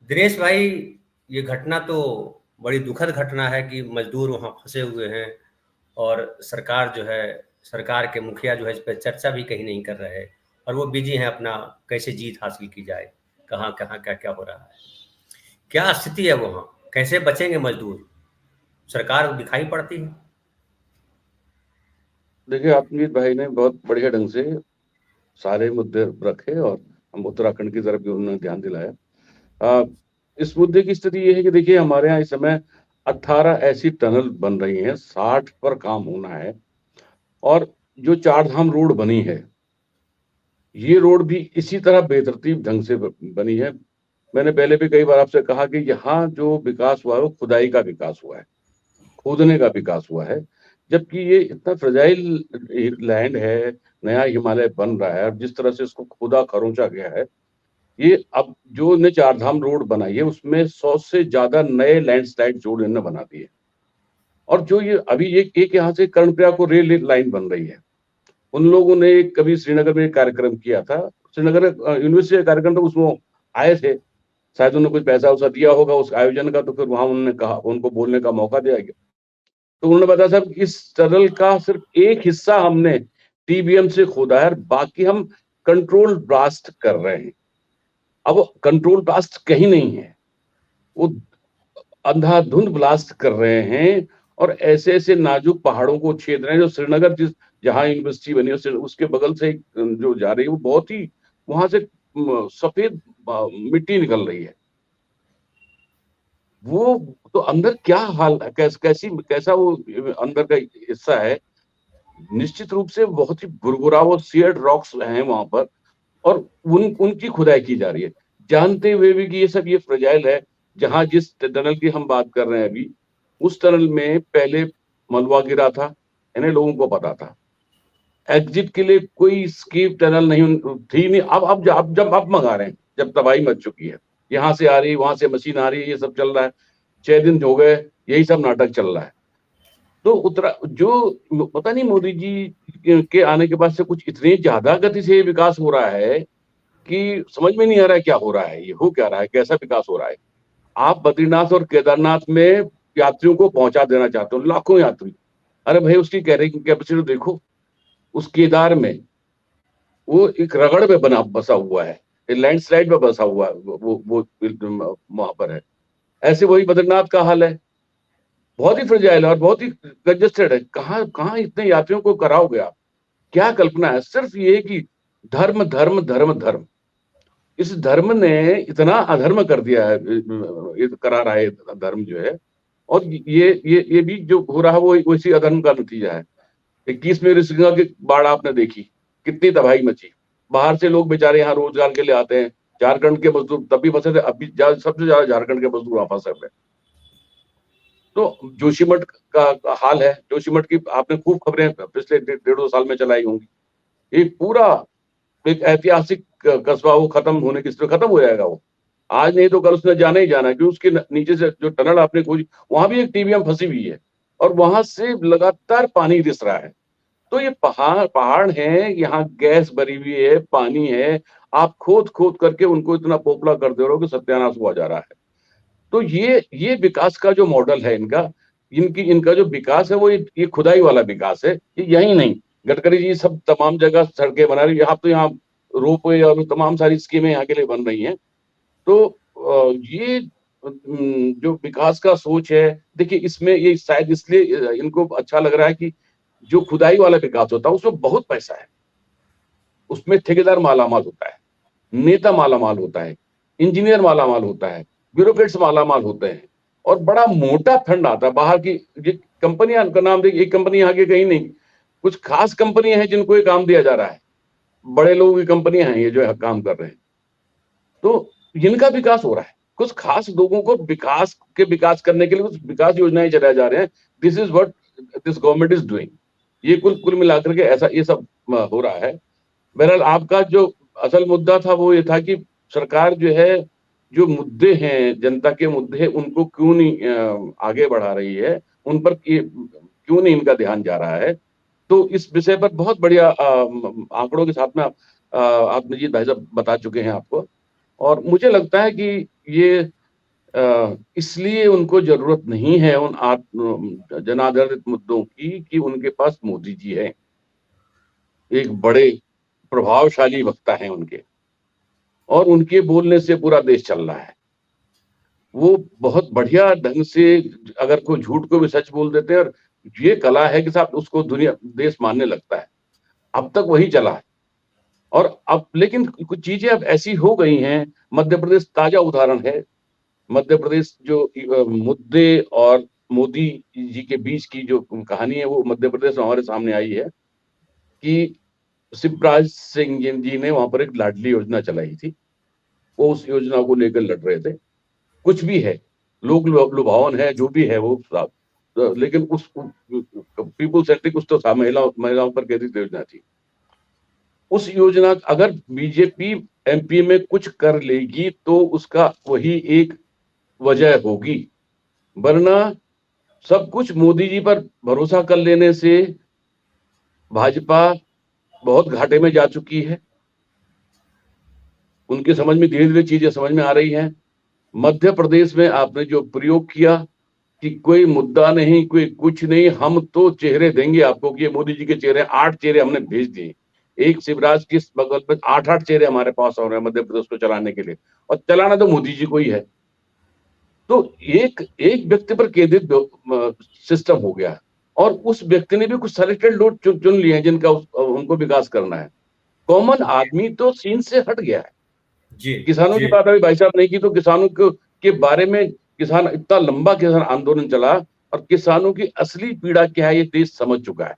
दिनेश भाई, ये घटना तो बड़ी दुखद घटना है कि मजदूर वहाँ फंसे हुए हैं और सरकार जो है, सरकार के मुखिया जो है इस पे चर्चा भी कहीं नहीं कर रहे हैं और वो बिजी हैं अपना कैसे जीत हासिल की जाए, कहाँ कहाँ क्या क्या हो रहा है, क्या स्थिति है वहाँ, कैसे बचेंगे मजदूर, सरकार दिखाई पड़ती है। देखिए, अपनीत भाई ने बहुत बढ़िया ढंग से सारे मुद्दे रखे और हम उत्तराखंड की तरफ भी उन्होंने ध्यान दिलाया। आ, इस मुद्दे की स्थिति ये है कि देखिए, हमारे यहाँ इस समय 18 ऐसी टनल बन रही हैं, 60 पर काम होना है। और जो चार धाम रोड बनी है, ये रोड भी इसी तरह बेतरतीब ढंग से बनी है। मैंने पहले भी कई बार आपसे कहा कि यहाँ जो विकास हुआ है वो खुदाई का विकास हुआ है, खोदने का विकास हुआ है। जबकि ये इतना फ्रेजाइल लैंड है, नया हिमालय बन रहा है और जिस तरह से इसको खोदा खरोंचा गया है, ये अब जो ने चार धाम रोड बनाई है उसमें 100 से ज्यादा नए लैंडस्लाइड जोड़ इन्होंने बना दिए। और जो ये अभी एक यहाँ से कर्णप्रयाग को रेल लाइन बन रही है। उन लोगों ने कभी श्रीनगर में एक कार्यक्रम किया था, श्रीनगर यूनिवर्सिटी का कार्यक्रम था, उसमें आए थे। शायद उन्होंने कुछ पैसा वैसा दिया होगा उस आयोजन का, तो फिर वहां उन्होंने कहा, उनको बोलने का मौका दिया गया। तो उन्होंने बताया साहब, इस टनल का सिर्फ एक हिस्सा हमने टीबीएम से खोदा है, बाकी हम कंट्रोल ब्लास्ट कर रहे हैं। अब कंट्रोल ब्लास्ट कहीं नहीं है, वो अंधाधुंध ब्लास्ट कर रहे हैं। और ऐसे ऐसे नाजुक पहाड़ों को छेद रहे हैं। जो श्रीनगर जिस जहां यूनिवर्सिटी बनी है उसके बगल से जो जा रही है वो बहुत ही, वहां से सफेद मिट्टी निकल रही है। वो तो अंदर क्या हाल, कैसा वो अंदर का हिस्सा है। निश्चित रूप से बहुत ही भुरभुरा वो सियर्ड रॉक्स हैं वहां पर। और उनकी खुदाई की जा रही है, जानते हुए भी कि ये सब ये फ्रेजाइल है। जहां जिस टनल की हम बात कर रहे हैं अभी, उस टनल में पहले मलबा गिरा था, यानी लोगों को पता था। एग्जिट के लिए कोई स्कीप टनल नहीं थी नहीं। अब मंगा रहे हैं, जब तबाही मच चुकी है, यहाँ से आ रही वहां से मशीन आ रही है, ये सब चल रहा है। 6 दिन हो गए, यही सब नाटक चल रहा है। तो उत्तरा जो पता नहीं, मोदी जी के आने के बाद से कुछ इतनी ज्यादा गति से विकास हो रहा है कि समझ में नहीं आ रहा है क्या हो रहा है, ये हो क्या रहा है, कैसा विकास हो रहा है। आप बद्रीनाथ और केदारनाथ में यात्रियों को पहुंचा देना चाहते हो, लाखों यात्री। अरे भाई, उसकी कैरिंग कैपेसिटी देखो। उस केदार में वो एक रगड़ में बना बसा हुआ है, लैंडस्लाइड में बसा हुआ है, वो वहां पर है। ऐसे वही बद्रीनाथ का हाल है, बहुत ही फ्रेजाइल है और बहुत ही कंजेस्टेड है। कहाँ कहाँ इतने यात्रियों को कराओगे आप? क्या कल्पना है? सिर्फ ये कि धर्म धर्म धर्म धर्म, इस धर्म ने इतना अधर्म कर दिया है, ये करा रहा है धर्म जो है। और ये भी जो हो रहा है वो वैसी अधर्म का नतीजा है। 21 में ऋषिगंगा की बाढ़ आपने देखी, कितनी तबाही मची। बाहर से लोग बेचारे यहाँ रोजगार के लिए आते हैं। झारखंड के मजदूर तब भी फंसे थे, अभी सबसे ज्यादा झारखंड के मजदूर वहां फंसे हुए। तो जोशीमठ का हाल है, जोशीमठ की आपने खूब खबरें पिछले 1.5-2 साल में चलाई होंगी। ये पूरा एक ऐतिहासिक कस्बा, वो खत्म होने की स्थिति, खत्म हो जाएगा वो। आज नहीं तो कल उसने जाना ही जाना है, क्योंकि उसके नीचे से जो टनल आपने खोजी, वहां भी एक टीबीएम फंसी हुई है और वहां से लगातार पानी रिस रहा है। तो ये पहाड़ पहाड़ हैं, यहाँ गैस भरी हुई है, पानी है। आप खोद खोद करके उनको इतना पोपला कर दे रहे हो कि सत्यानाश हुआ जा रहा है। तो ये विकास का जो मॉडल है इनका, इनका जो विकास है वो ये खुदाई वाला विकास है। ये यही नहीं, गडकरी जी सब तमाम जगह सड़कें बना रही है। आप तो यहाँ रोपवे और तमाम सारी स्कीमें यहाँ के लिए बन रही हैं। तो ये जो विकास का सोच है, देखिए इसमें ये शायद इसलिए इनको अच्छा लग रहा है कि जो खुदाई वाला विकास होता है उसमें बहुत पैसा है। उसमें ठेकेदार मालामाल होता है, नेता मालामाल होता है, इंजीनियर मालामाल होता है, ब्यूरोक्रेट्स मालामाल होते हैं। और बड़ा मोटा फंड आता है बाहर की। ये कंपनियां का नाम देखिए, एक कंपनी आगे कहीं नहीं, कुछ खास कंपनियां हैं जिनको ये काम दिया जा रहा है। बड़े लोगों की कंपनियां हैं ये जो है काम कर रहे हैं। तो इनका विकास हो रहा है, कुछ खास लोगों को विकास करने के लिए कुछ विकास योजनाएं चलाए जा रहे हैं। This is what this government is doing. ये कुल कुल मिलाकर के ऐसा ये सब हो रहा है। बहरहाल, आपका जो असल मुद्दा था वो ये था कि सरकार जो है, जो मुद्दे हैं, जनता के मुद्दे हैं, उनको क्यों नहीं आगे बढ़ा रही है, उन पर क्यों नहीं इनका ध्यान जा रहा है। तो इस विषय पर बहुत बढ़िया आंकड़ों के साथ में आप मजीद भाई साहब बता चुके हैं आपको। और मुझे लगता है कि ये इसलिए उनको जरूरत नहीं है उन जनाधारित मुद्दों की कि उनके पास मोदी जी है, एक बड़े प्रभावशाली वक्ता हैं उनके, और उनके बोलने से पूरा देश चल रहा है। वो बहुत बढ़िया ढंग से अगर कोई झूठ को भी सच बोल देते हैं, और ये कला है कि साहब उसको दुनिया देश मानने लगता है। अब तक वही चला है। और अब लेकिन कुछ चीजें अब ऐसी हो गई हैं, मध्य प्रदेश ताजा उदाहरण है। मध्य प्रदेश जो मुद्दे और मोदी जी के बीच की जो कहानी है वो मध्य प्रदेश में हमारे सामने आई है कि शिवराज सिंह जी ने वहां पर एक लाडली योजना चलाई थी। वो उस योजना को लेकर लड़ रहे थे। कुछ भी है, लोक लुभावन है, जो भी है वो साहब, लेकिन उस पीपुल सेंट्रिक कुछ तो था, महिलाओं पर केंद्रित योजना थी। उस योजना अगर बीजेपी एमपी में कुछ कर लेगी तो उसका वही एक वजह होगी, वरना सब कुछ मोदी जी पर भरोसा कर लेने से भाजपा बहुत घाटे में जा चुकी है। उनकी समझ में धीरे धीरे चीजें समझ में आ रही हैं। मध्य प्रदेश में आपने जो प्रयोग किया कि कोई मुद्दा नहीं, कोई कुछ नहीं, हम तो चेहरे देंगे आपको, कि मोदी जी के चेहरे 8 चेहरे हमने भेज दिए। एक शिवराज के बगल पे 8-8 चेहरे हमारे पास हो रहे हैं मध्य प्रदेश को चलाने के लिए, और चलाना तो मोदी जी को ही है। तो एक एक व्यक्ति पर केंद्रित सिस्टम हो गया, और उस व्यक्ति ने भी कुछ सेलेक्टेड लोग चुन लिए हैं जिनका उनको विकास करना है। कॉमन आदमी तो सीन से हट गया है। जी किसानों जी की बात अभी भाई साहब नहीं की, तो किसानों के बारे में, किसान इतना लंबा किसान आंदोलन चला, और किसानों की असली पीड़ा क्या है ये देश समझ चुका है।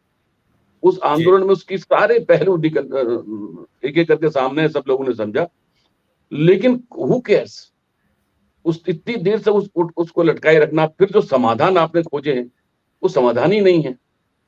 उस जी आंदोलन में उसकी सारे पहलू एक एक करके सामने सब लोगों ने समझा, लेकिन हु केयर्स, उस इतनी देर से उसको लटकाए रखना, फिर जो समाधान आपने खोजे हैं वो समाधान ही नहीं है।